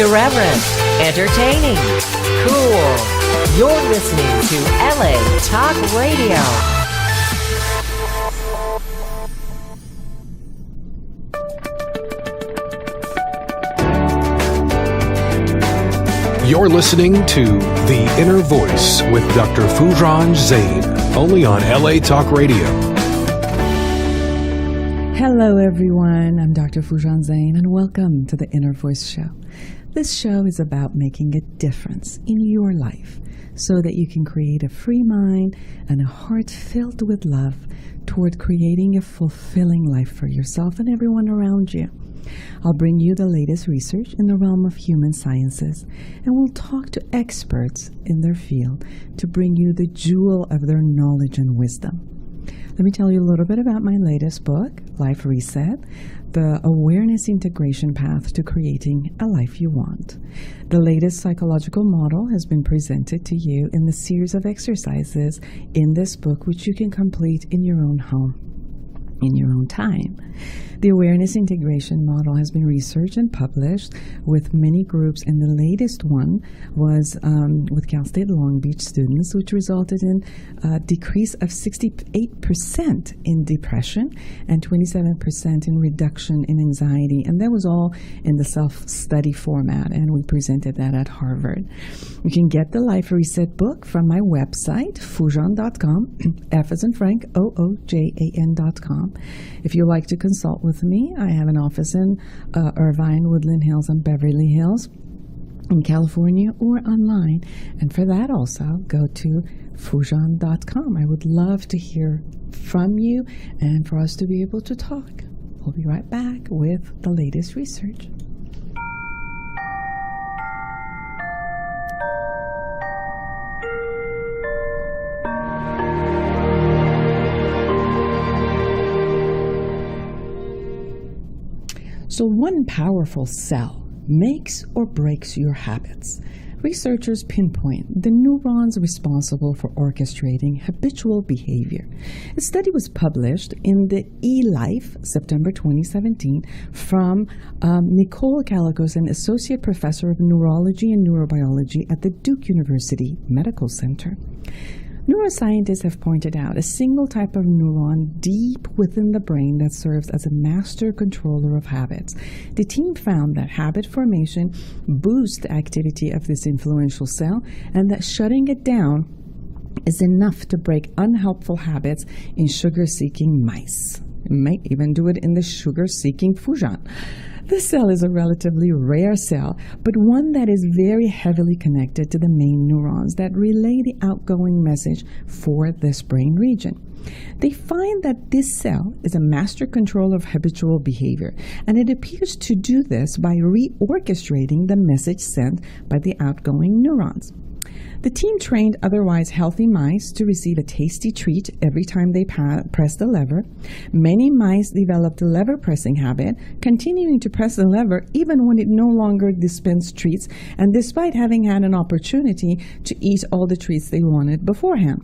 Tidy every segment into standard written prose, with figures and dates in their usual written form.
Irreverent, entertaining, cool. You're listening to LA Talk Radio. You're listening to The Innervoice with Dr. Foojan Zeine, only on LA Talk Radio. Hello everyone, I'm Dr. Foojan Zeine and welcome to The Innervoice Show. This show is about making a difference in your life so that you can create a free mind and a heart filled with love toward creating a fulfilling life for yourself and everyone around you. I'll bring you the latest research in the realm of human sciences, and we'll talk to experts in their field to bring you the jewel of their knowledge and wisdom. Let me tell you a little bit about my latest book, Life Reset, the awareness integration path to creating a life you want. The latest psychological model has been presented to you in the series of exercises in this book, which you can complete in your own home, in your own time. The awareness integration model has been researched and published with many groups, and the latest one was with Cal State Long Beach students, which resulted in a decrease of 68% in depression and 27% in reduction in anxiety. And that was all in the self-study format, and we presented that at Harvard. You can get the Life Reset book from my website, Foojan.com, F as in Frank, OOJAN.com. If you'd like to consult with me, I have an office in Irvine, Woodland Hills, and Beverly Hills in California, or online. And for that also, go to Foojan.com. I would love to hear from you and for us to be able to talk. We'll be right back with the latest research. So one powerful cell makes or breaks your habits. Researchers pinpoint the neurons responsible for orchestrating habitual behavior. A study was published in the eLife, September 2017, from Nicole Calicos, an associate professor of neurology and neurobiology at the Duke University Medical Center. Neuroscientists have pointed out a single type of neuron deep within the brain that serves as a master controller of habits. The team found that habit formation boosts the activity of this influential cell, and that shutting it down is enough to break unhelpful habits in sugar-seeking mice. It may even do it in the sugar-seeking Foojan. This cell is a relatively rare cell, but one that is very heavily connected to the main neurons that relay the outgoing message for this brain region. They find that this cell is a master controller of habitual behavior, and it appears to do this by reorchestrating the message sent by the outgoing neurons. The team trained otherwise healthy mice to receive a tasty treat every time they pressed the lever. Many mice developed a lever pressing habit, continuing to press the lever even when it no longer dispensed treats, and despite having had an opportunity to eat all the treats they wanted beforehand.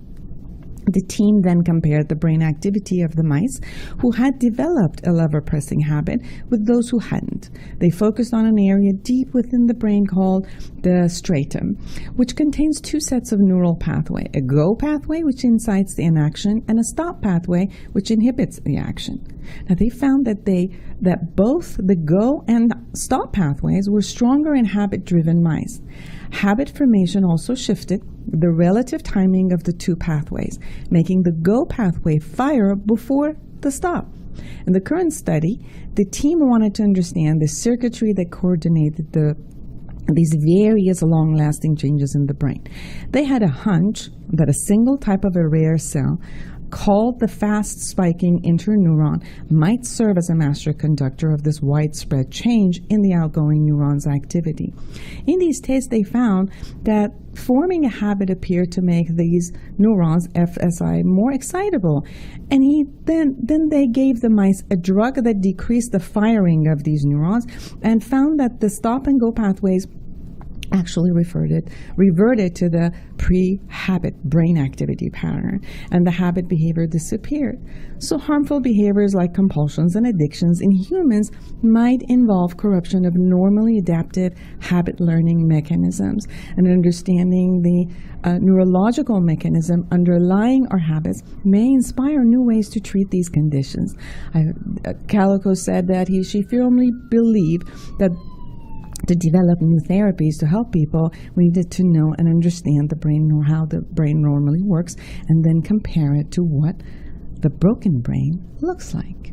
The team then compared the brain activity of the mice who had developed a lever-pressing habit with those who hadn't. They focused on an area deep within the brain called the striatum, which contains two sets of neural pathway, a go pathway, which incites the inaction, and a stop pathway, which inhibits the action. Now, they found that both the go and stop pathways were stronger in habit-driven mice. Habit formation also shifted the relative timing of the two pathways, making the go pathway fire before the stop. In the current study, the team wanted to understand the circuitry that coordinated these various long-lasting changes in the brain. They had a hunch that a single type of a rare cell called the fast-spiking interneuron might serve as a master conductor of this widespread change in the outgoing neuron's activity. In these tests, they found that forming a habit appeared to make these neurons, FSI, more excitable. And then they gave the mice a drug that decreased the firing of these neurons and found that the stop and go pathways actually reverted to the pre-habit brain activity pattern, and the habit behavior disappeared. So harmful behaviors like compulsions and addictions in humans might involve corruption of normally adaptive habit learning mechanisms, and understanding the neurological mechanism underlying our habits may inspire new ways to treat these conditions. Calico said that she firmly believed that to develop new therapies to help people, we needed to know and understand the brain, or how the brain normally works, and then compare it to what the broken brain looks like.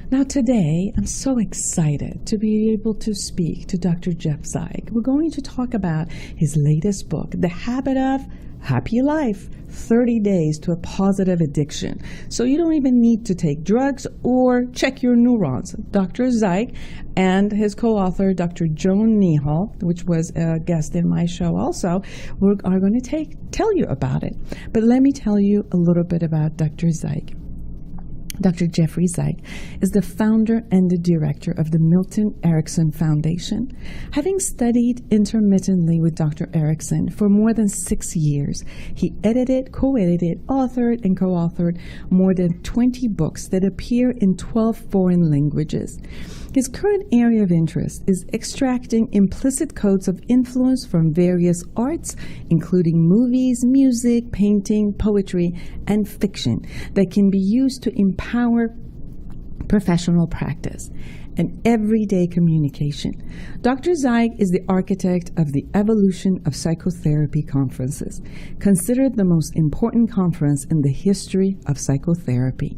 Now today, I'm so excited to be able to speak to Dr. Jeff Zeig. We're going to talk about his latest book, The Habit of Happy Life, 30 Days to a Positive Addiction. So you don't even need to take drugs or check your neurons. Dr. Zeig and his co-author, Dr. Joan Nihal, which was a guest in my show also, are going to tell you about it. But let me tell you a little bit about Dr. Zeig. Dr. Jeffrey Zeig is the founder and the director of the Milton Erickson Foundation. Having studied intermittently with Dr. Erickson for more than 6 years, he edited, co-edited, authored, and co-authored more than 20 books that appear in 12 foreign languages. His current area of interest is extracting implicit codes of influence from various arts, including movies, music, painting, poetry, and fiction, that can be used to empower professional practice and everyday communication. Dr. Zeig is the architect of the Evolution of Psychotherapy conferences, considered the most important conference in the history of psychotherapy.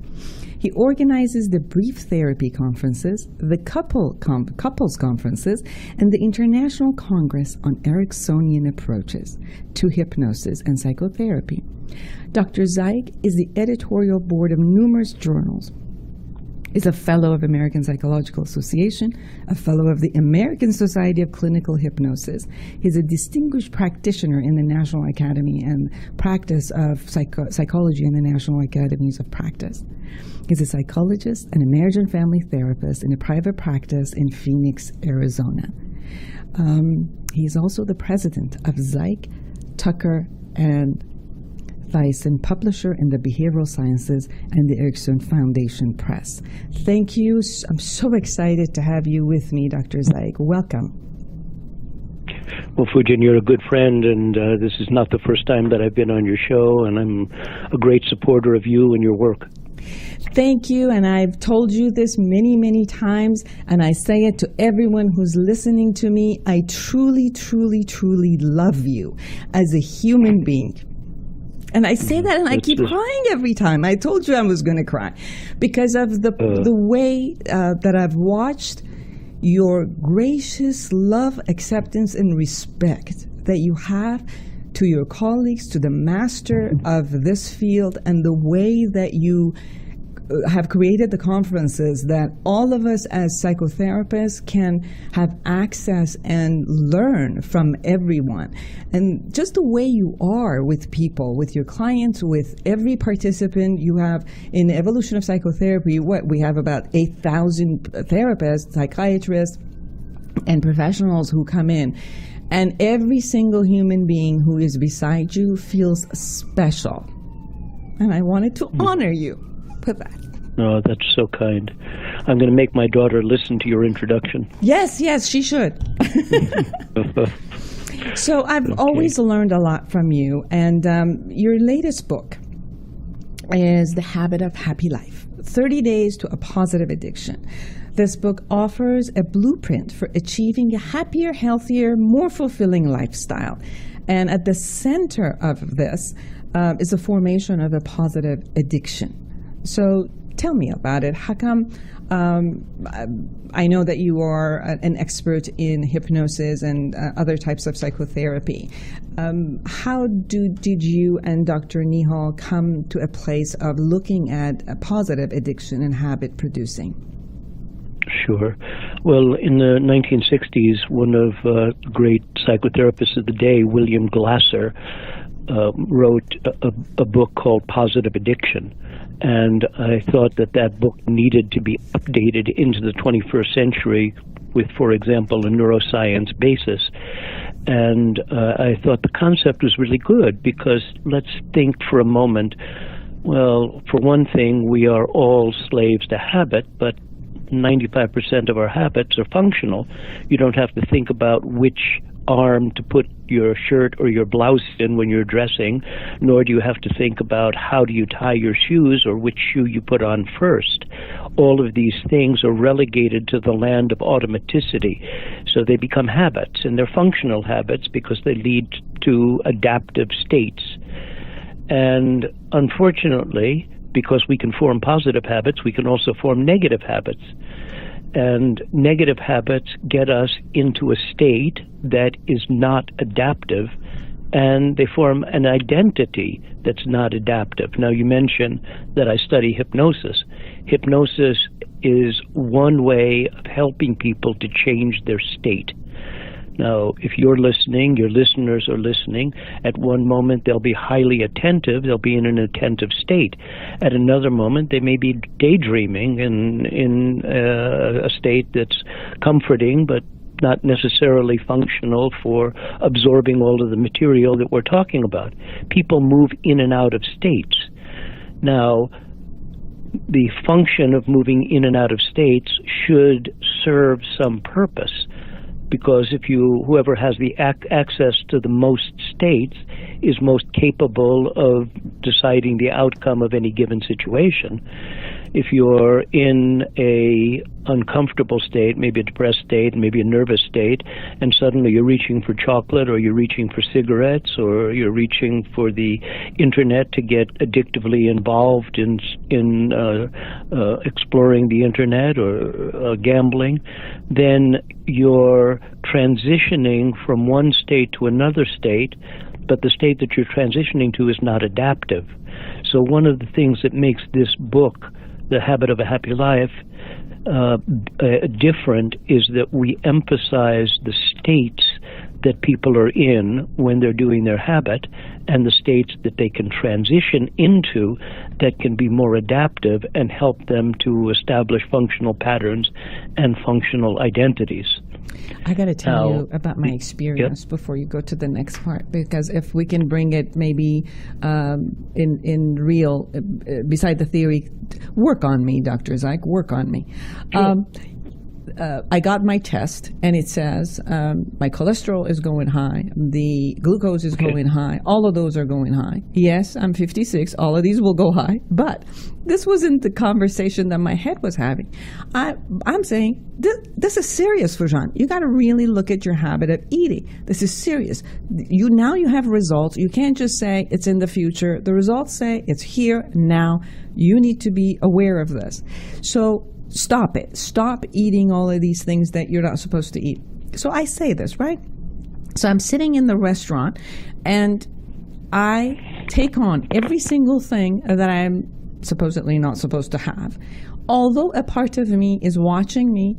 He organizes the Brief Therapy conferences, the Couples conferences, and the International Congress on Ericksonian Approaches to Hypnosis and Psychotherapy. Dr. Zeig is the editorial board of numerous journals, is a fellow of American Psychological Association, a fellow of the American Society of Clinical Hypnosis. He's a distinguished practitioner in the National Academy and practice of psychology in the National Academies of Practice. He's a psychologist and a marriage and family therapist in a private practice in Phoenix, Arizona. He's also the president of Zeig, Tucker, and Thyssen, publisher in the Behavioral Sciences and the Erickson Foundation Press. Thank you. I'm so excited to have you with me, Dr. Zeig. Welcome. Well, Foojan, you're a good friend, and this is not the first time that I've been on your show, and I'm a great supporter of you and your work. Thank you, and I've told you this many, many times, and I say it to everyone who's listening to me. I truly, truly, truly love you as a human being. And I say that, and I keep crying every time. I told you I was going to cry because of the way that I've watched your gracious love, acceptance, and respect that you have to your colleagues, to the master of this field, and the way that you have created the conferences that all of us as psychotherapists can have access and learn from everyone. And just the way you are with people, with your clients, with every participant you have in the Evolution of Psychotherapy. We have about 8,000 therapists, psychiatrists, and professionals who come in. And every single human being who is beside you feels special. And I wanted to honor you for that. Oh, that's so kind. I'm going to make my daughter listen to your introduction. Yes, she should. So I've always learned a lot from you. And your latest book is The Habit of Happy Life, 30 Days to a Positive Addiction. This book offers a blueprint for achieving a happier, healthier, more fulfilling lifestyle. And at the center of this is the formation of a positive addiction. So tell me about it. How come, I know that you are an expert in hypnosis and other types of psychotherapy. How did you and Dr. Nihal come to a place of looking at a positive addiction and habit producing? Sure. Well, in the 1960s, one of the great psychotherapists of the day, William Glasser, wrote a book called Positive Addiction. And I thought that book needed to be updated into the 21st century with, for example, a neuroscience basis. And I thought the concept was really good because let's think for a moment. Well, for one thing, we are all slaves to habit, but 95% of our habits are functional. You don't have to think about which arm to put your shirt or your blouse in when you're dressing, nor do you have to think about how do you tie your shoes or which shoe you put on first. All of these things are relegated to the land of automaticity. So they become habits, and they're functional habits because they lead to adaptive states. And unfortunately, because we can form positive habits, we can also form negative habits. And negative habits get us into a state that is not adaptive, and they form an identity that's not adaptive. Now, you mentioned that I study hypnosis. Hypnosis is one way of helping people to change their state. Now, if you're listening, your listeners are listening, at one moment they'll be highly attentive, they'll be in an attentive state. At another moment, they may be daydreaming in a state that's comforting, but not necessarily functional for absorbing all of the material that we're talking about. People move in and out of states. Now, the function of moving in and out of states should serve some purpose. Because whoever has the access to the most states is most capable of deciding the outcome of any given situation. If you're in a uncomfortable state, maybe a depressed state, maybe a nervous state, and suddenly you're reaching for chocolate, or you're reaching for cigarettes, or you're reaching for the internet to get addictively involved in exploring the internet or gambling, then you're transitioning from one state to another state, but the state that you're transitioning to is not adaptive. So one of the things that makes this book, The Habit of a Happy Life, different is that we emphasize the states that people are in when they're doing their habit and the states that they can transition into that can be more adaptive and help them to establish functional patterns and functional identities. I got to tell you about my experience before you go to the next part, because if we can bring it maybe in real, beside the theory, work on me, Dr. Zeig, work on me. Sure. I got my test, and it says my cholesterol is going high, the glucose is going high, all of those are going high. Yes, I'm 56, all of these will go high, but this wasn't the conversation that my head was having. I'm saying, this is serious, Foojan. You got to really look at your habit of eating. This is serious. Now you have results. You can't just say it's in the future. The results say it's here now. You need to be aware of this. So stop it. Stop eating all of these things that you're not supposed to eat. So I say this, right? So I'm sitting in the restaurant, and I take on every single thing that I'm supposedly not supposed to have. Although a part of me is watching me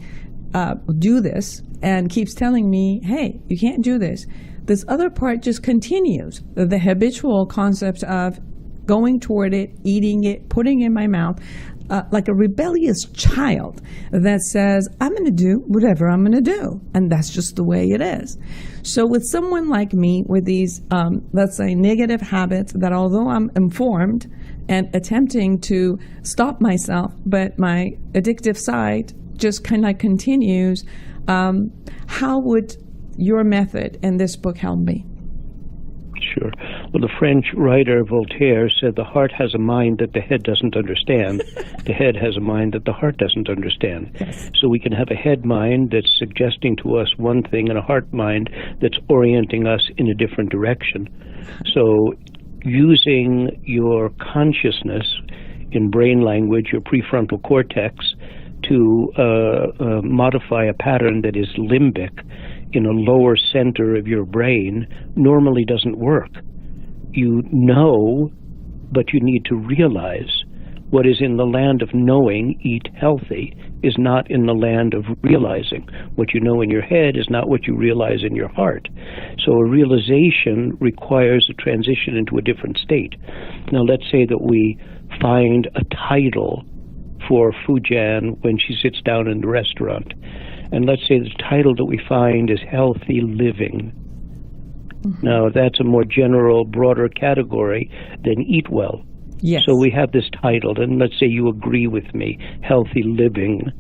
do this and keeps telling me, hey, you can't do this. This other part just continues. The habitual concept of going toward it, eating it, putting it in my mouth, like a rebellious child that says, I'm going to do whatever I'm going to do. And that's just the way it is. So with someone like me with these, let's say, negative habits that although I'm informed and attempting to stop myself, but my addictive side just kind of continues, how would your method in this book help me? Sure. Well, the French writer Voltaire said the heart has a mind that the head doesn't understand. The head has a mind that the heart doesn't understand. Yes. So we can have a head mind that's suggesting to us one thing and a heart mind that's orienting us in a different direction. So using your consciousness, in brain language, your prefrontal cortex, to modify a pattern that is limbic in a lower center of your brain normally doesn't work. You know, but you need to realize What is in the land of knowing, eat healthy, is not in the land of realizing. What you know in your head is not what you realize in your heart. So a realization requires a transition into a different state. Now let's say that we find a title for Foojan when she sits down in the restaurant. And let's say the title that we find is Healthy Living. Mm-hmm. Now that's a more general, broader category than Eat Well. Yes. So we have this title, and let's say you agree with me, Healthy Living.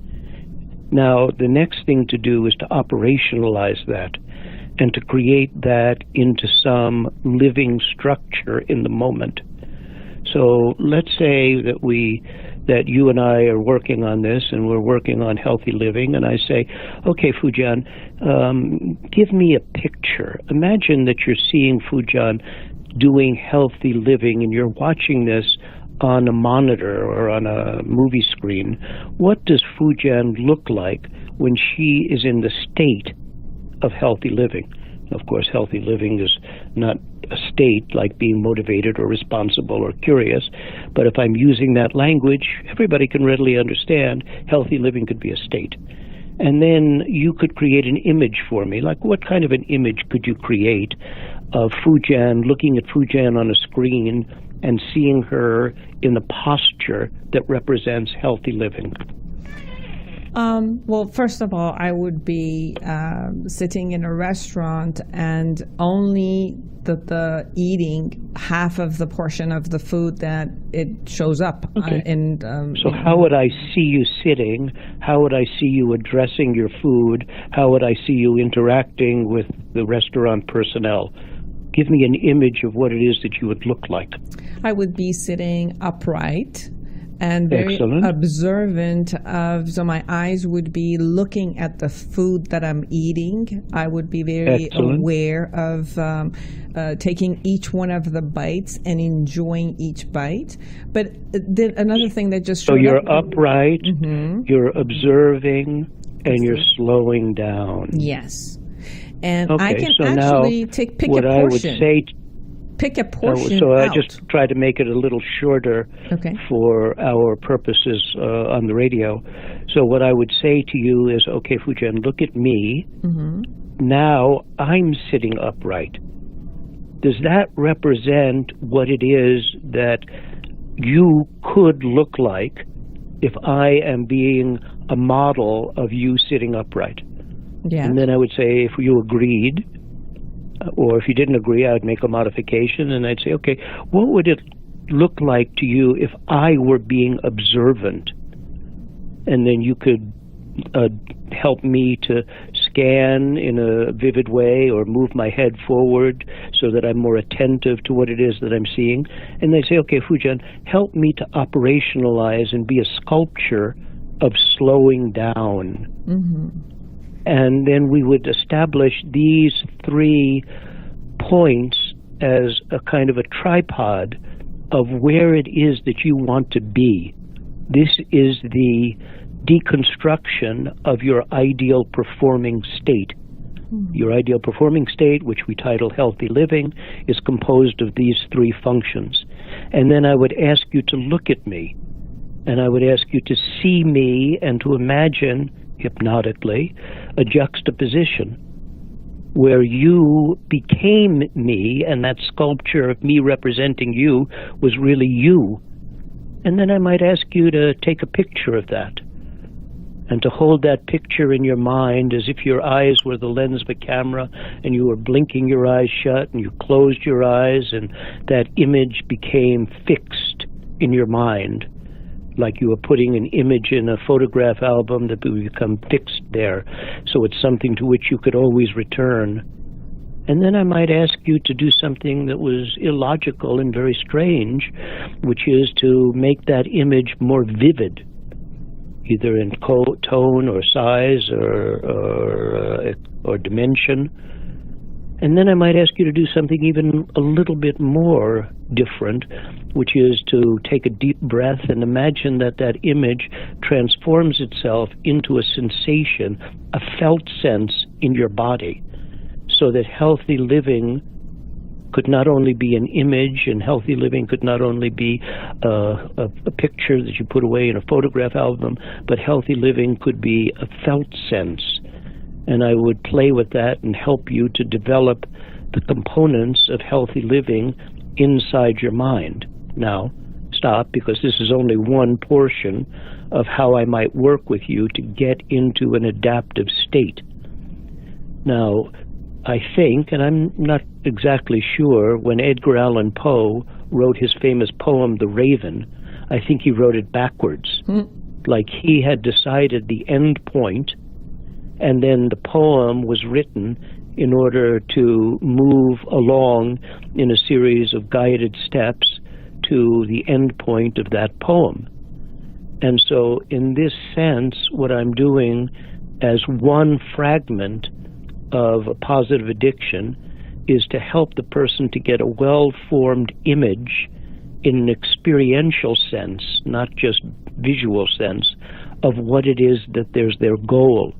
Now, the next thing to do is to operationalize that and to create that into some living structure in the moment. So let's say that you and I are working on this, and we're working on healthy living, and I say, okay, Foojan, give me a picture. Imagine that you're seeing Foojan doing healthy living, and you're watching this on a monitor or on a movie screen. What does Foojan look like when she is in the state of healthy living? Of course, healthy living is not a state like being motivated or responsible or curious, but if I'm using that language, everybody can readily understand healthy living could be a state. And then you could create an image for me. Like, what kind of an image could you create of Foojan, looking at Foojan on a screen and seeing her in the posture that represents healthy living? Well, first of all, I would be sitting in a restaurant and only the eating half of the portion of the food that it shows up. Okay. So how would I see you sitting? How would I see you addressing your food? How would I see you interacting with the restaurant personnel? Give me an image of what it is that you would look like. I would be sitting upright and very Excellent. observant so my eyes would be looking at the food that I'm eating. I would be very Excellent. aware of taking each one of the bites and enjoying each bite. But then another thing that just showed So you're up, upright, mm-hmm. you're observing, and you're slowing down. Yes. And Okay, I can so actually now pick what a I would portion. say Pick a portion so I out. just tried to make it a little shorter Okay. for our purposes on the radio. So what I would say to you is, okay, Foojan, look at me. Mm-hmm. Now I'm sitting upright. Does that represent what it is that you could look like if I am being a model of you sitting upright? Yeah. And then I would say, if you agreed, or if you didn't agree, I would make a modification, and I'd say, okay, what would it look like to you if I were being observant? And then you could help me to scan in a vivid way or move my head forward so that I'm more attentive to what it is that I'm seeing. And they say, okay, Foojan, help me to operationalize and be a sculpture of slowing down. Mm-hmm. And then we would establish these 3 points as a kind of a tripod of where it is that you want to be. This is the deconstruction of your ideal performing state. Your ideal performing state, which we title healthy living, is composed of these 3 functions. And then I would ask you to look at me, and I would ask you to see me and to imagine hypnotically a juxtaposition where you became me, and that sculpture of me representing you was really you. And then I might ask you to take a picture of that and to hold that picture in your mind as if your eyes were the lens of a camera and you were blinking your eyes shut and you closed your eyes, and that image became fixed in your mind, like you were putting an image in a photograph album that would become fixed there, so it's something to which you could always return. And then I might ask you to do something that was illogical and very strange, which is to make that image more vivid, either in tone or size or dimension. And then I might ask you to do something even a little bit more different, which is to take a deep breath and imagine that that image transforms itself into a sensation, a felt sense in your body, so that healthy living could not only be an image, and healthy living could not only be a picture that you put away in a photograph album, but healthy living could be a felt sense. And I would play with that and help you to develop the components of healthy living inside your mind. Now, stop, because this is only one portion of how I might work with you to get into an adaptive state. Now, I think, and I'm not exactly sure, when Edgar Allan Poe wrote his famous poem, The Raven, I think he wrote it backwards. Like he had decided the end point, and then the poem was written in order to move along in a series of guided steps to the end point of that poem. And so in this sense, what I'm doing as one fragment of a positive addiction is to help the person to get a well-formed image in an experiential sense, not just visual sense, of what it is that there's their goal.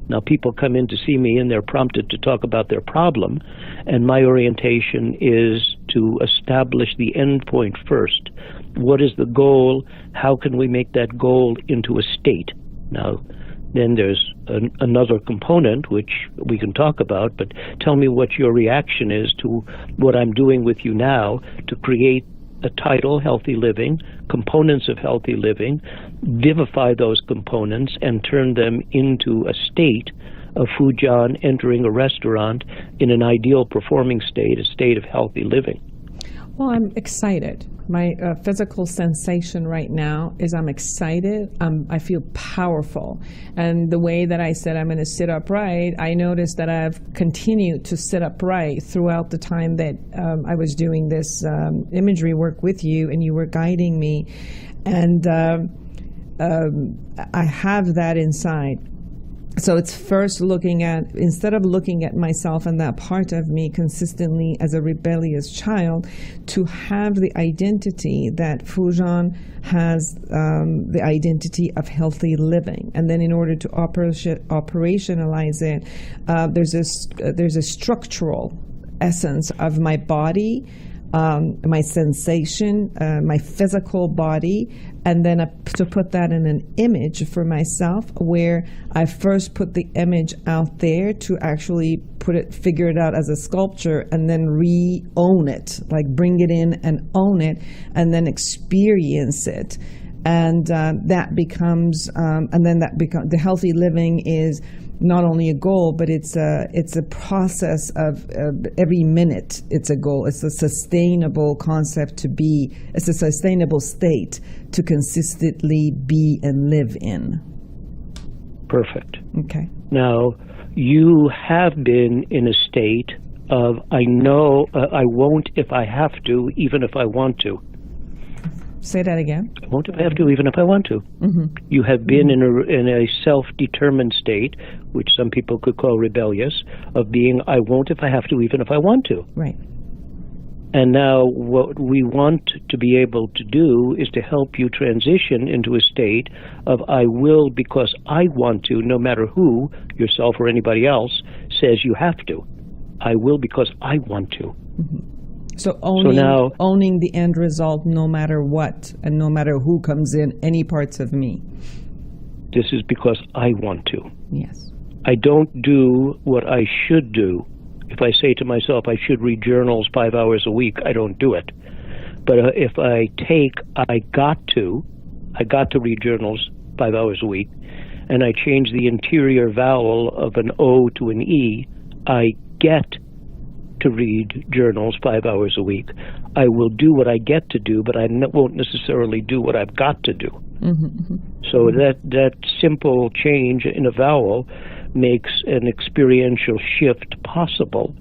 Now, people come in to see me and they're prompted to talk about their problem, and my orientation is to establish the end point first. What is the goal? How can we make that goal into a state? Now, then there's another component which we can talk about, but tell me what your reaction is to what I'm doing with you now to create a title, Healthy Living, components of healthy living, vivify those components and turn them into a state of Foojan entering a restaurant in an ideal performing state, a state of healthy living. Well, I'm excited. My physical sensation right now is I'm excited. I feel powerful. And the way that I said I'm going to sit upright, I noticed that I've continued to sit upright throughout the time that I was doing this imagery work with you and you were guiding me. And I have that inside. So it's first looking at, instead of looking at myself and that part of me consistently as a rebellious child, to have the identity that Foojan has, the identity of healthy living. And then in order to operationalize it, there's a structural essence of my body, my sensation, my physical body, and then to put that in an image for myself, where I first put the image out there to actually figure it out as a sculpture, and then re-own it, like bring it in and own it, and then experience it. And that becomes, the healthy living is not only a goal, but it's a process of every minute. It's a goal. It's a sustainable concept to be. It's a sustainable state to consistently be and live in. Perfect. Okay. Now, you have been in a state of, I know I won't if I have to, even if I want to. Say that again. I won't if I have to, even if I want to. Mm-hmm. You have been in a self-determined state, which some people could call rebellious, of being, I won't if I have to, even if I want to. Right. And now what we want to be able to do is to help you transition into a state of, I will because I want to, no matter who, yourself or anybody else, says you have to. I will because I want to. Mm-hmm. So owning the end result no matter what and no matter who comes in any parts of me. This is because I want to. Yes. I don't do what I should do. If I say to myself I should read journals 5 hours a week, I don't do it. But if I got to read journals 5 hours a week, and I change the interior vowel of an O to an E, I get to read journals 5 hours a week. I will do what I get to do, but I won't necessarily do what I've got to do. Mm-hmm. So that simple change in a vowel makes an experiential shift possible.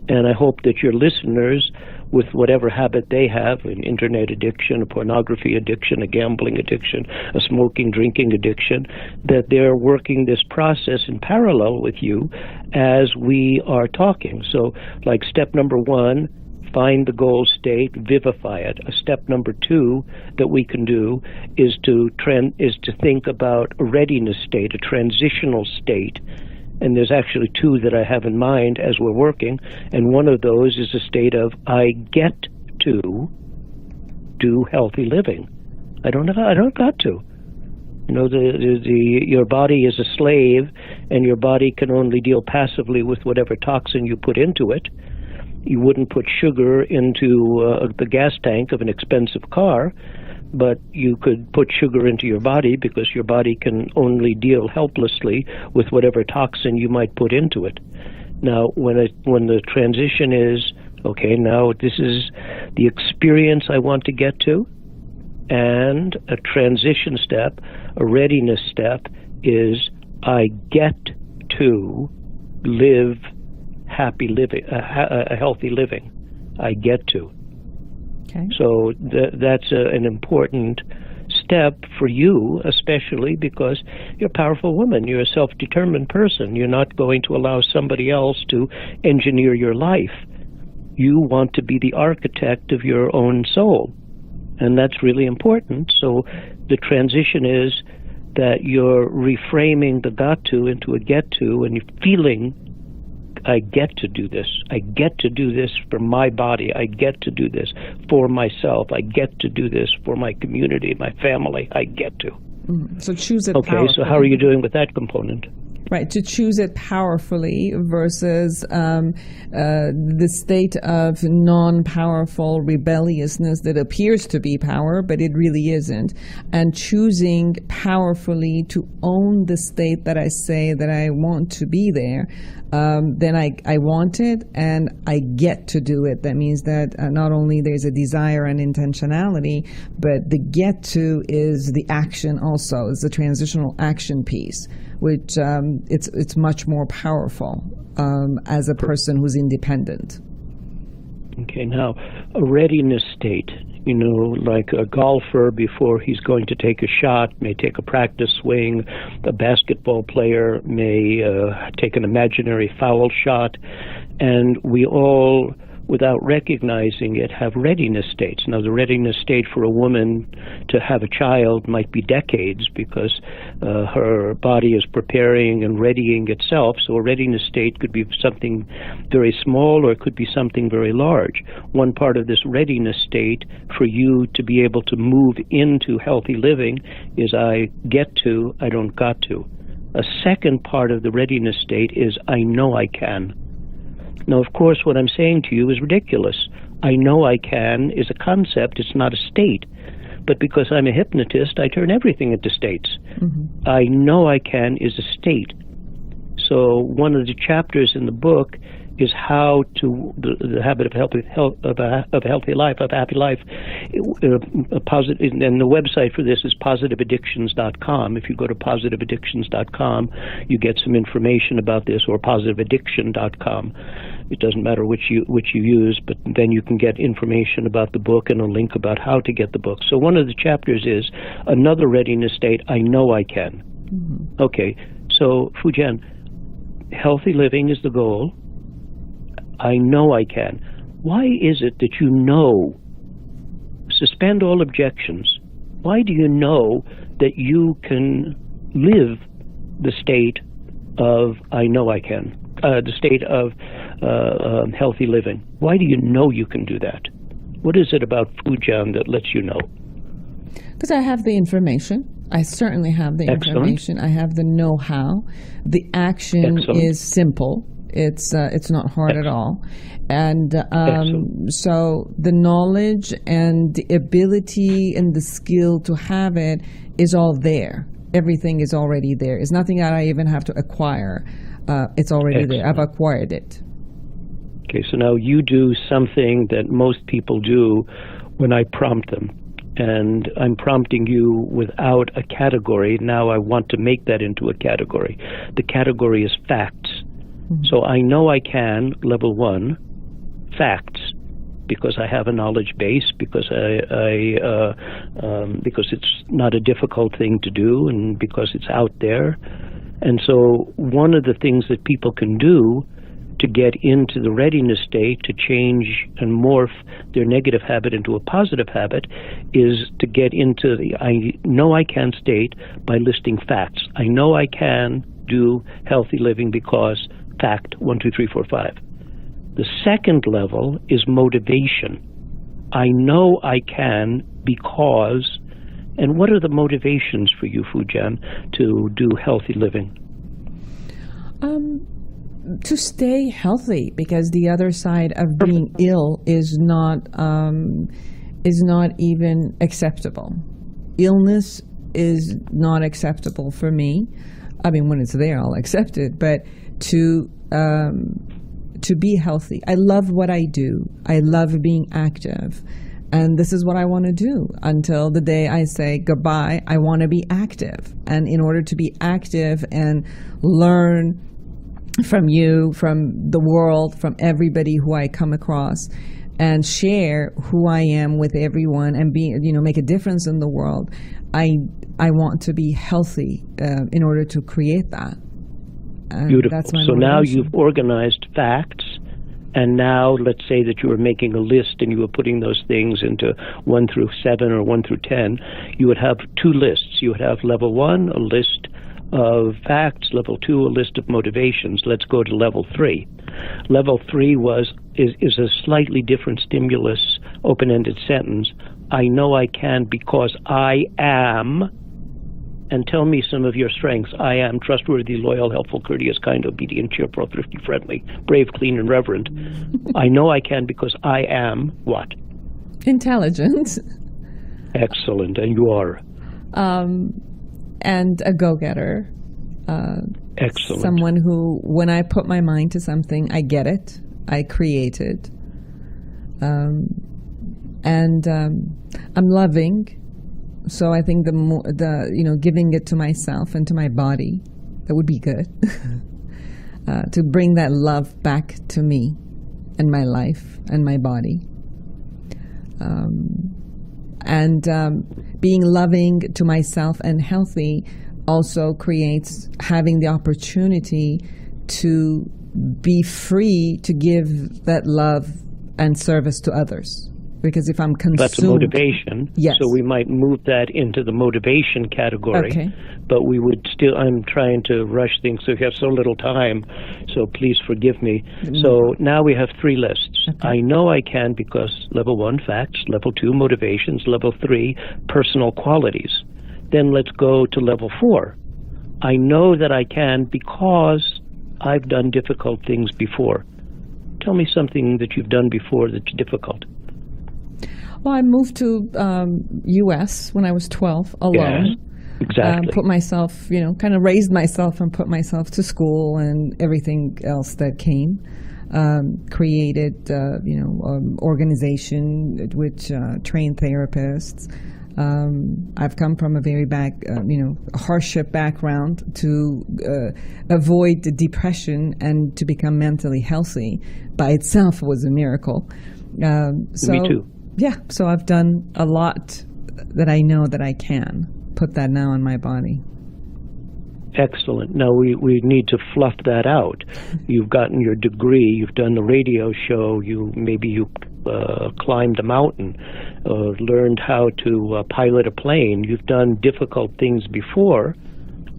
And I hope that your listeners, with whatever habit they have, an internet addiction, a pornography addiction, a gambling addiction, a smoking, drinking addiction, that they're working this process in parallel with you as we are talking. So, like step number 1, find the goal state, vivify it. Step number 2 that we can do is to think about a readiness state, a transitional state, And there's actually two that I have in mind as we're working, and one of those is a state of I get to do healthy living. I don't got to. You know, your body is a slave, and your body can only deal passively with whatever toxin you put into it. You wouldn't put sugar into the gas tank of an expensive car, but you could put sugar into your body because your body can only deal helplessly with whatever toxin you might put into it. Now, when the transition is, okay, now this is the experience I want to get to, and a transition step, a readiness step, is I get to live happy living, a healthy living. I get to. Okay. So that's an important step for you, especially because you're a powerful woman. You're a self-determined person. You're not going to allow somebody else to engineer your life. You want to be the architect of your own soul, and that's really important. So the transition is that you're reframing the got to into a get to, and you're feeling, I get to do this. I get to do this for my body. I get to do this for myself. I get to do this for my community, my family. I get to. So choose it Okay, powerfully. so how are you doing with that component? Right, to choose it powerfully versus the state of non-powerful rebelliousness that appears to be power, but it really isn't. And choosing powerfully to own the state that I say that I want to be there, then I want it and I get to do it. That means that not only there's a desire and intentionality, but the get to is the action also. It's the transitional action piece, which it's much more powerful as a person who's independent. Okay, now a readiness state, you know, like a golfer before he's going to take a shot may take a practice swing, a basketball player may take an imaginary foul shot, and we all, without recognizing it, have readiness states. Now, the readiness state for a woman to have a child might be decades because her body is preparing and readying itself. So a readiness state could be something very small or it could be something very large. One part of this readiness state for you to be able to move into healthy living is I get to, I don't got to. A second part of the readiness state is I know I can. Now, of course, what I'm saying to you is ridiculous. I know I can is a concept, it's not a state. But because I'm a hypnotist, I turn everything into states. Mm-hmm. I know I can is a state. So one of the chapters in the book is how to the habit of a healthy life, of a happy life. Positive, and the website for this is positiveaddictions.com. If you go to positiveaddictions.com, you get some information about this, or positiveaddiction.com. It doesn't matter which you use, but then you can get information about the book and a link about how to get the book. So one of the chapters is another readiness state. I know I can. Mm-hmm. Okay, so Foojan, healthy living is the goal. I know I can. Why is it that you know? Suspend all objections. Why do you know that you can live the state of I know I can, the state of healthy living? Why do you know you can do that? What is it about Foojan that lets you know? Because I have the information. I certainly have the information. I have the know-how. The action is simple. It's not hard at all. And so the knowledge and the ability and the skill to have it is all there. Everything is already there. It's nothing that I even have to acquire. It's already there. I've acquired it. Okay, so now you do something that most people do when I prompt them. And I'm prompting you without a category. Now I want to make that into a category. The category is facts. Mm-hmm. So I know I can, level 1, facts, because I have a knowledge base, because because it's not a difficult thing to do, and because it's out there. And so one of the things that people can do to get into the readiness state, to change and morph their negative habit into a positive habit, is to get into the I know I can state by listing facts. I know I can do healthy living because fact 1, 2, 3, 4, 5. The second level is motivation. I know I can because, and what are the motivations for you, Foojan, to do healthy living? To stay healthy, because the other side of being ill is not even acceptable. Illness is not acceptable for me. I mean, when it's there, I'll accept it. But to be healthy, I love what I do. I love being active, and this is what I want to do until the day I say goodbye. I want to be active, and in order to be active and learn from you, from the world, from everybody who I come across, and share who I am with everyone, and be, make a difference in the world. I want to be healthy in order to create that. And beautiful. That's my so motivation. Now you've organized facts, and now let's say that you were making a list and you were putting those things into 1 through 7 or 1 through 10. You would have 2 lists. You would have level 1, a list of facts, level 2, a list of motivations. Let's go to level 3. Level 3 is a slightly different stimulus, open-ended sentence. I know I can because I am, and tell me some of your strengths. I am trustworthy, loyal, helpful, courteous, kind, obedient, cheerful, thrifty, friendly, brave, clean, and reverent. I know I can because I am what? Intelligent. Excellent, and you are? And a go-getter. Excellent. Someone who, when I put my mind to something, I get it, I create it. And I'm loving. So I think giving it to myself and to my body, that would be good. To bring that love back to me and my life and my body. Being loving to myself and healthy also creates having the opportunity to be free to give that love and service to others. Because if I'm consumed... That's a motivation. Yes. So we might move that into the motivation category. Okay. But we would still... I'm trying to rush things, so we have so little time. So please forgive me. So now we have 3 lists. Okay. I know I can because level 1, facts. Level 2, motivations. Level 3, personal qualities. Then let's go to level 4. I know that I can because I've done difficult things before. Tell me something that you've done before that's difficult. Well, I moved to U.S. when I was 12 alone. Yes, exactly. Put myself, kind of raised myself and put myself to school and everything else that came. Created, organization which trained therapists. I've come from a very hardship background to avoid the depression and to become mentally healthy. By itself was a miracle. Me too. Yeah, so I've done a lot that I know that I can put that now in my body. Excellent. Now we need to fluff that out. You've gotten your degree, you've done the radio show, you climbed a mountain, learned how to pilot a plane. You've done difficult things before,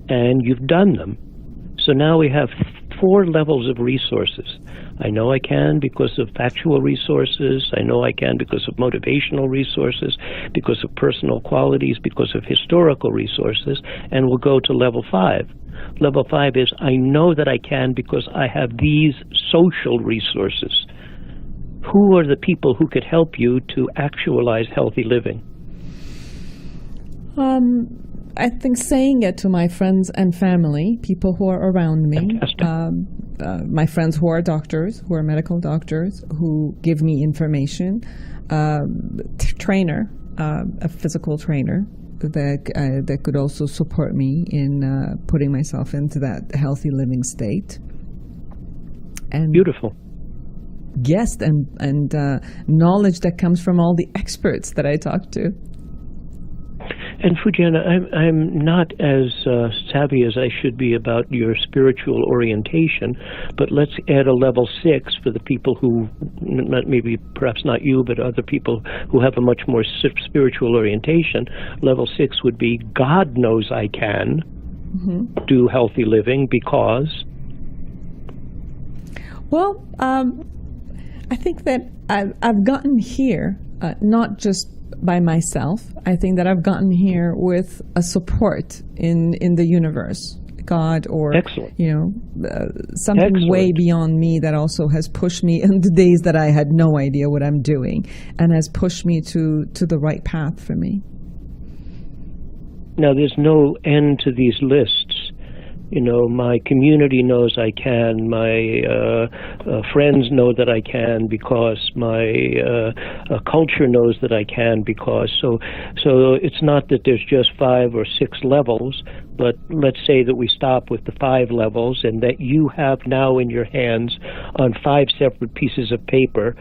and you've done them. So now we have 4 levels of resources. I know I can because of factual resources. I know I can because of motivational resources, because of personal qualities, because of historical resources. And we'll go to level 5. Level 5 is I know that I can because I have these social resources. Who are the people who could help you to actualize healthy living? I think saying it to my friends and family, people who are around me, my friends who are doctors, who are medical doctors, who give me information, trainer, a physical trainer that could also support me in putting myself into that healthy living state. And beautiful. Yes, and knowledge that comes from all the experts that I talk to. And Foojan, I'm not as savvy as I should be about your spiritual orientation, but let's add a level 6 for the people who, perhaps not you, but other people who have a much more spiritual orientation. Level 6 would be God knows I can do healthy living because? Well, I think that I've gotten here not just by myself. I think that I've gotten here with a support in the universe, God, or Excellent. Something Excellent. way beyond me that also has pushed me in the days that I had no idea what I'm doing, and has pushed me to the right path for me. Now, there's no end to these lists. My community knows I can. My friends know that I can because my culture knows that I can because. So it's not that there's just 5 or 6 levels, but let's say that we stop with the 5 levels and that you have now in your hands on 5 separate pieces of paper.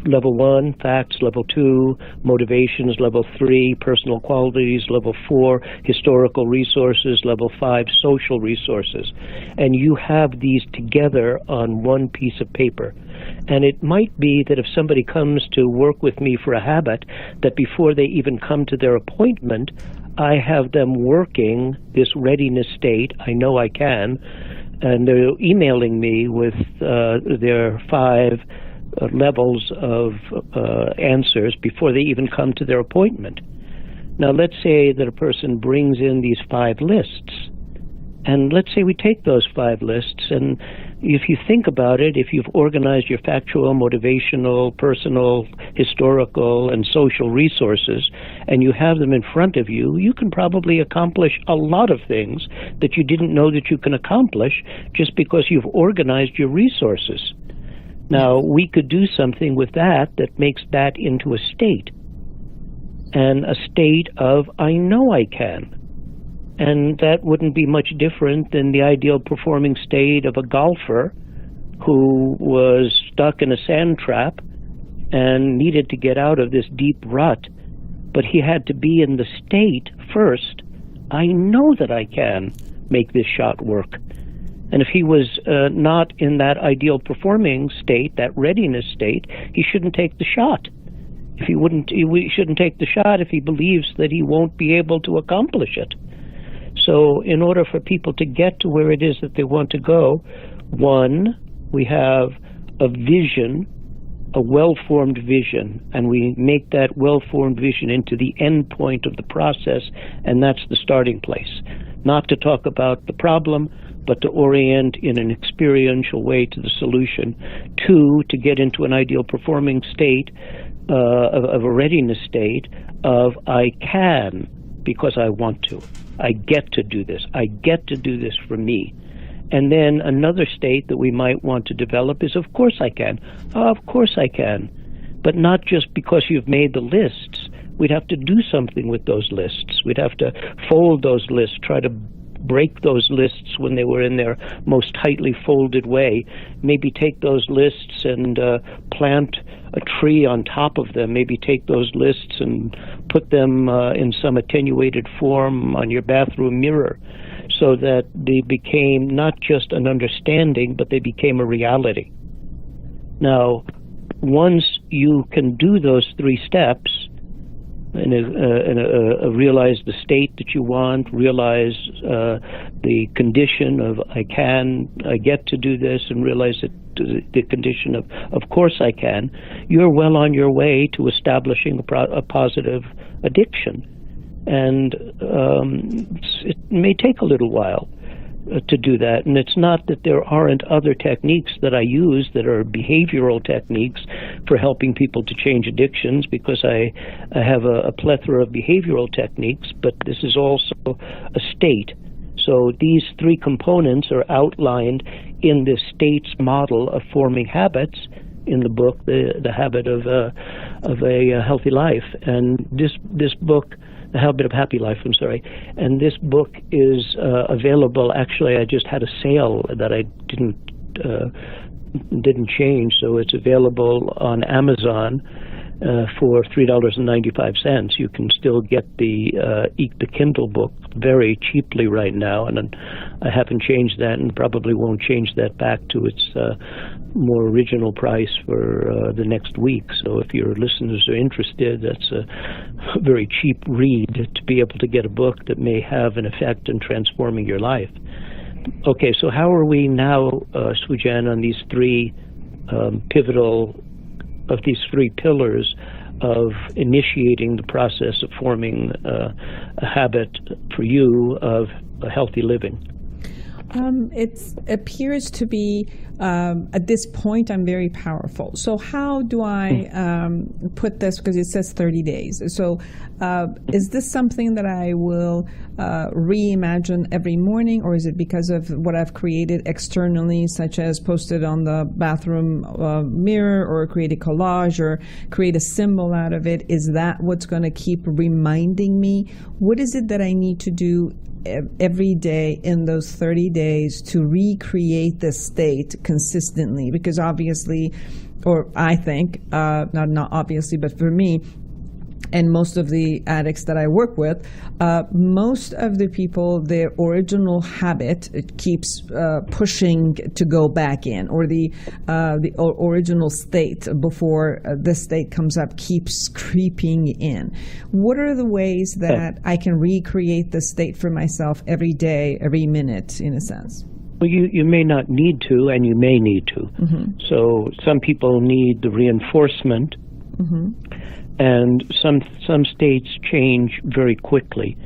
Level 1, facts. Level 2, motivations. Level 3, personal qualities. Level 4, historical resources. Level 5, social resources. And you have these together on one piece of paper. And it might be that if somebody comes to work with me for a habit, that before they even come to their appointment, I have them working this readiness state. I know I can. And they're emailing me with their 5 levels of answers before they even come to their appointment. Now, let's say that a person brings in these 5 lists, and let's say we take those 5 lists, and if you think about it, if you've organized your factual, motivational, personal, historical, and social resources, and you have them in front of you, you can probably accomplish a lot of things that you didn't know that you can accomplish just because you've organized your resources. Now, we could do something with that makes that into a state, and a state of, I know I can. And that wouldn't be much different than the ideal performing state of a golfer who was stuck in a sand trap and needed to get out of this deep rut. But he had to be in the state first, I know that I can make this shot work. And if he was not in that ideal performing state, that readiness state, he shouldn't take the shot. He shouldn't take the shot if he believes that he won't be able to accomplish it. So in order for people to get to where it is that they want to go, 1, we have a vision, a well-formed vision, and we make that well-formed vision into the end point of the process, and that's the starting place. Not to talk about the problem, but to orient in an experiential way to the solution. 2, to get into an ideal performing state, of a readiness state of I can because I want to. I get to do this. I get to do this for me. And then another state that we might want to develop is, of course I can. Of course I can. But not just because you've made the lists. We'd have to do something with those lists. We'd have to fold those lists, try to break those lists when they were in their most tightly folded way. Maybe take those lists and plant a tree on top of them. Maybe take those lists and put them in some attenuated form on your bathroom mirror so that they became not just an understanding, but they became a reality. Now, once you can do those 3 steps, and realize the state that you want, realize the condition of I get to do this, and realize that the condition of course I can, you're well on your way to establishing a positive addiction. And it may take a little while to do that. And it's not that there aren't other techniques that I use that are behavioral techniques for helping people to change addictions, because I have a plethora of behavioral techniques, but this is also a state. So these 3 components are outlined in this state's model of forming habits in the book, the habit of a healthy life. And this book, The Habit of Happy Life, and this book is available. Actually, I just had a sale that I didn't change, so it's available on Amazon for $3.95. You can still get the Kindle book very cheaply right now, and I haven't changed that, and probably won't change that back to its more original price for the next week. So if your listeners are interested, that's a very cheap read to be able to get a book that may have an effect in transforming your life. Okay, so how are we now, Foojan, on these three these three pillars of initiating the process of forming a habit for you of a healthy living? It appears to be, at this point, I'm very powerful. So how do I put this, because it says 30 days. So is this something that I will reimagine every morning, or is it because of what I've created externally, such as posted on the bathroom mirror, or create a collage, or create a symbol out of it? Is that what's going to keep reminding me? What is it that I need to do every day in those 30 days to recreate the state consistently? Because obviously, or I think, not obviously, but for me, and most of the addicts that I work with, most of the people, their original habit keeps pushing to go back in, or the original state before this state comes up keeps creeping in. What are the ways that I can recreate the state for myself every day, every minute, in a sense? Well, you may not need to, and you may need to. Mm-hmm. So some people need the reinforcement. Mm-hmm. And some states change very quickly.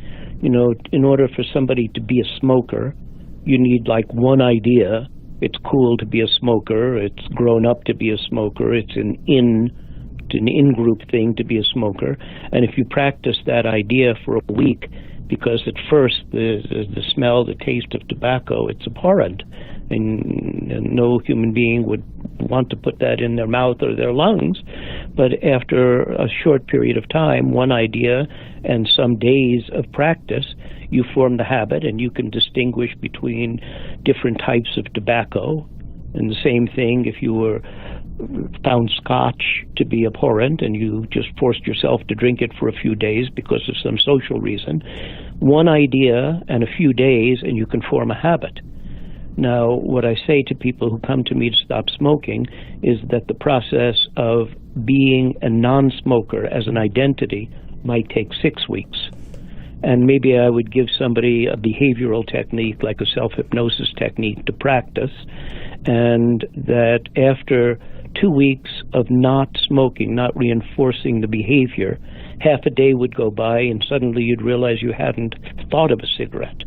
You know, in order for somebody to be a smoker, you need like one idea. It's cool to be a smoker. It's grown up to be a smoker. It's an in-group thing to be a smoker. And if you practice that idea for a week, because at first the smell, the taste of tobacco, it's abhorrent. And no human being would want to put that in their mouth or their lungs. But after a short period of time, one idea and some days of practice, you form the habit, and you can distinguish between different types of tobacco. And the same thing if you were found scotch to be abhorrent and you just forced yourself to drink it for a few days because of some social reason. One idea and a few days, and you can form a habit. Now, what I say to people who come to me to stop smoking is that the process of being a non-smoker as an identity might take 6 weeks. And maybe I would give somebody a behavioral technique, like a self-hypnosis technique, to practice, and that after 2 weeks of not smoking, not reinforcing the behavior, half a day would go by and suddenly you'd realize you hadn't thought of a cigarette.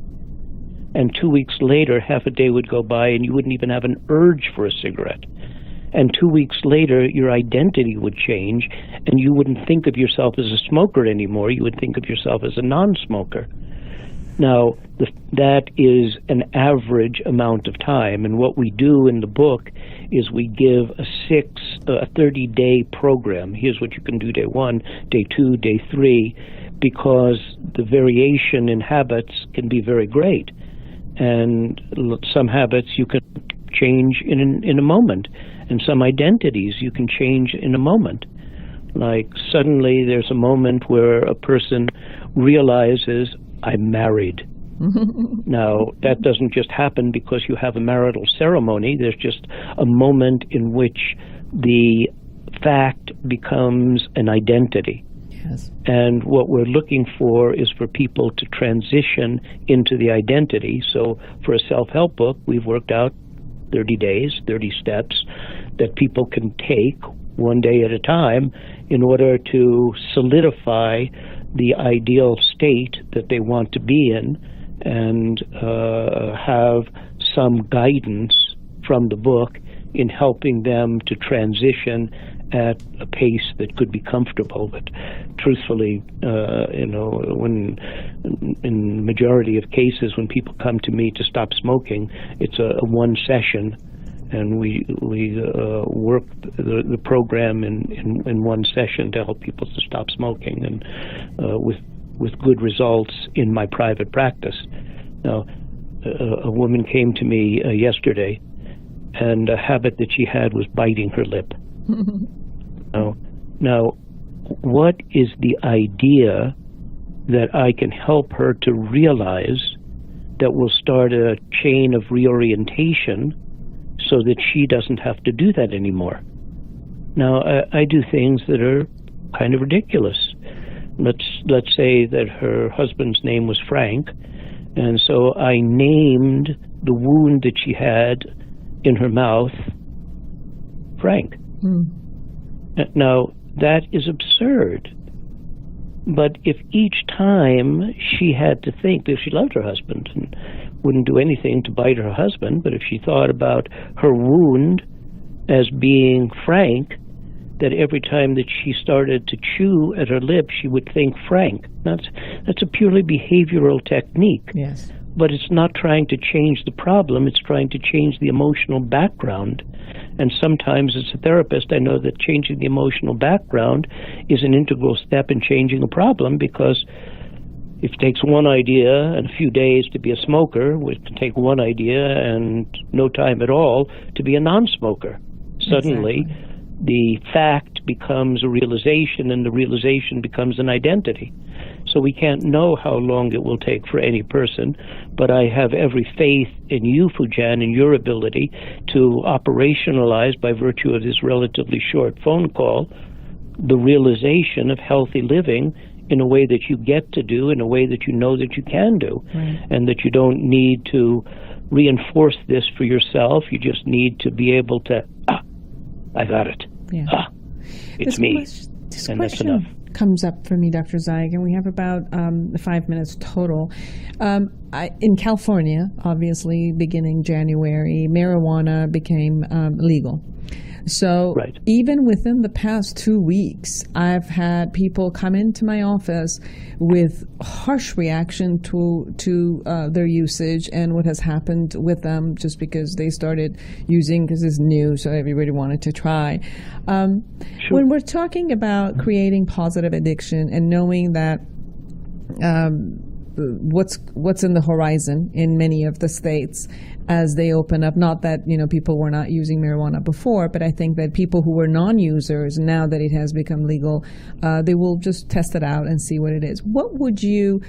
And 2 weeks later, half a day would go by and you wouldn't even have an urge for a cigarette. And 2 weeks later, your identity would change and you wouldn't think of yourself as a smoker anymore. You would think of yourself as a non-smoker. Now, that is an average amount of time. And what we do in the book is we give a 30-day program. Here's what you can do day 1, day 2, day 3, because the variation in habits can be very great. And some habits you can change in a moment, and some identities you can change in a moment. Like suddenly there's a moment where a person realizes, I'm married. Now, that doesn't just happen because you have a marital ceremony. There's just a moment in which the fact becomes an identity. Yes. And what we're looking for is for people to transition into the identity. So for a self-help book, we've worked out 30 days, 30 steps that people can take one day at a time in order to solidify the ideal state that they want to be in, and have some guidance from the book in helping them to transition at a pace that could be comfortable. But truthfully, when in the majority of cases when people come to me to stop smoking, it's a one session, and we work the program in one session to help people to stop smoking, and with good results in my private practice. Now, a woman came to me yesterday, and a habit that she had was biting her lip. Now, what is the idea that I can help her to realize that will start a chain of reorientation so that she doesn't have to do that anymore. Now, I do things that are kind of ridiculous. Let's say that her husband's name was Frank, and so I named the wound that she had in her mouth Frank. Now, that is absurd. But if each time she had to think, if she loved her husband and wouldn't do anything to bite her husband, but if she thought about her wound as being Frank, that every time that she started to chew at her lips, she would think Frank. That's a purely behavioral technique. Yes. But it's not trying to change the problem, it's trying to change the emotional background. And sometimes as a therapist, I know that changing the emotional background is an integral step in changing a problem, because if it takes one idea and a few days to be a smoker, it can take one idea and no time at all to be a non-smoker. Suddenly, the fact becomes a realization, and the realization becomes an identity. So we can't know how long it will take for any person, but I have every faith in you, Foojan, in your ability to operationalize, by virtue of this relatively short phone call, the realization of healthy living in a way that you get to do, in a way that you know that you can do, and that you don't need to reinforce this for yourself. You just need to be able to, I got it. It's this me. This and that's question enough. comes up for me, Dr. Zeig, and we have about 5 minutes total. In California, obviously, beginning January, marijuana became legal. So even within the past 2 weeks, I've had people come into my office with harsh reaction to their usage and what has happened with them, just because they started using, because it's new, so everybody wanted to try. When we're talking about creating positive addiction and knowing that what's in the horizon in many of the states as they open up, not that people were not using marijuana before, but I think that people who were non-users, now that it has become legal, they will just test it out and see what it is. What would you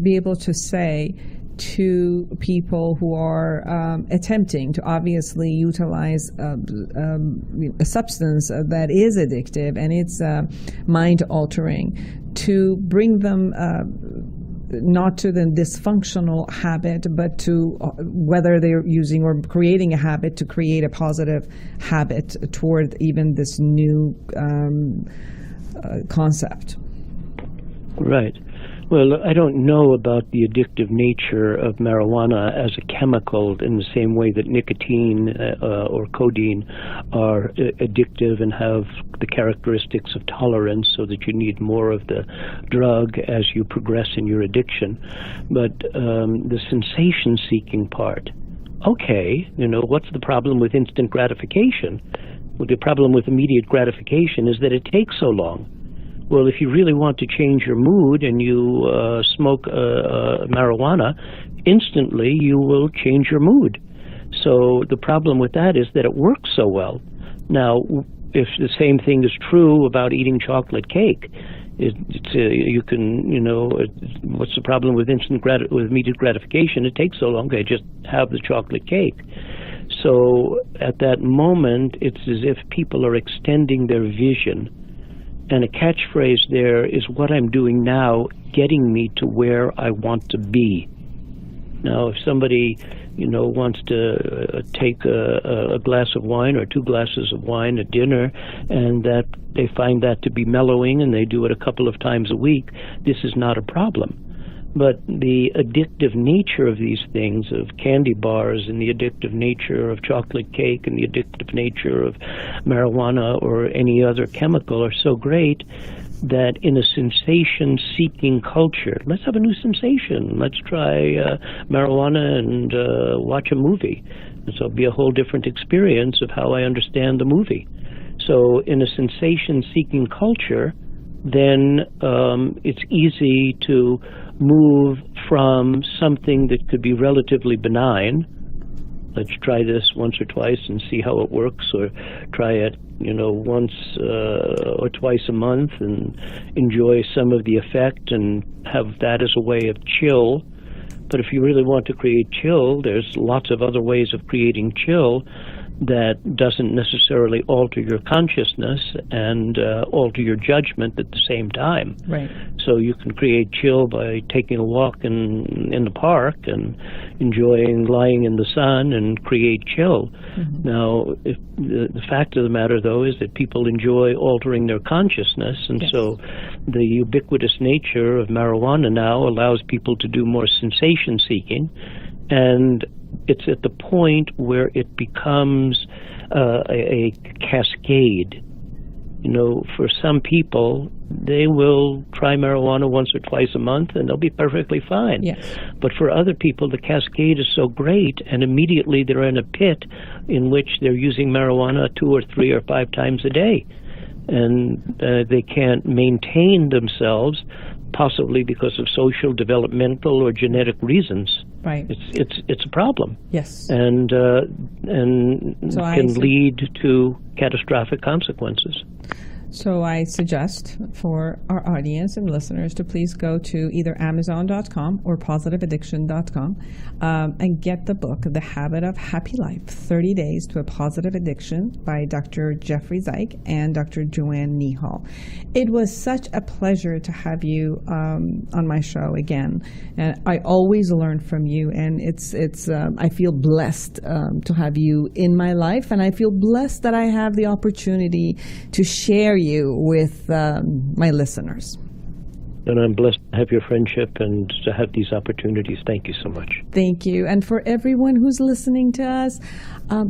be able to say to people who are attempting to obviously utilize a substance that is addictive and it's mind-altering, to bring them not to the dysfunctional habit, but to whether they're using or creating a habit, to create a positive habit toward even this new concept? Right. Well, I don't know about the addictive nature of marijuana as a chemical in the same way that nicotine or codeine are addictive and have the characteristics of tolerance, so that you need more of the drug as you progress in your addiction. But the sensation-seeking part, okay, what's the problem with instant gratification? Well, the problem with immediate gratification is that it takes so long. Well, if you really want to change your mood and you smoke marijuana, instantly you will change your mood. So the problem with that is that it works so well. Now, if the same thing is true about eating chocolate cake, you can, what's the problem with with immediate gratification? It takes so long, okay, just have the chocolate cake. So at that moment, it's as if people are extending their vision. And a catchphrase there is, what I'm doing now getting me to where I want to be. Now, if somebody, wants to take a glass of wine or 2 glasses of wine at dinner, and that they find that to be mellowing and they do it a couple of times a week, this is not a problem. But the addictive nature of these things, of candy bars, and the addictive nature of chocolate cake, and the addictive nature of marijuana or any other chemical, are so great that in a sensation-seeking culture, let's have a new sensation. Let's try marijuana and watch a movie. And so it'll be a whole different experience of how I understand the movie. So in a sensation-seeking culture, then it's easy to move from something that could be relatively benign. Let's try this once or twice and see how it works, or try it, once or twice a month and enjoy some of the effect and have that as a way of chill, But if you really want to create chill, there's lots of other ways of creating chill that doesn't necessarily alter your consciousness and alter your judgment at the same time. Right. So you can create chill by taking a walk in the park and enjoying lying in the sun and create chill. Mm-hmm. Now, the fact of the matter, though, is that people enjoy altering their consciousness, and so the ubiquitous nature of marijuana now allows people to do more sensation seeking, and it's at the point where it becomes a cascade. You know, for some people, they will try marijuana once or twice a month and they'll be perfectly fine. Yes. But for other people, the cascade is so great, and immediately they're in a pit in which they're using marijuana 2 or 3 or 5 times a day. And they can't maintain themselves, possibly because of social, developmental, or genetic reasons. Right. It's a problem. Yes. And can lead to catastrophic consequences. So I suggest for our audience and listeners to please go to either Amazon.com or PositiveAddiction.com and get the book, The Habit of Happy Life, 30 Days to a Positive Addiction by Dr. Jeffrey Zeig and Dr. Joanne Nihal. It was such a pleasure to have you on my show again. And I always learn from you, and it's I feel blessed to have you in my life, and I feel blessed that I have the opportunity to share you with my listeners. And I'm blessed to have your friendship and to have these opportunities. Thank you so much. Thank you. And for everyone who's listening to us,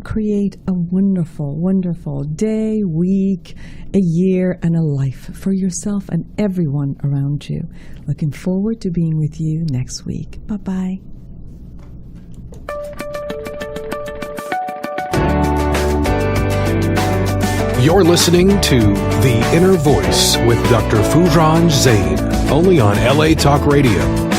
create a wonderful, wonderful day, week, a year, and a life for yourself and everyone around you. Looking forward to being with you next week. Bye-bye. You're listening to The Inner Voice with Dr. Foojan Zeine, only on LA Talk Radio.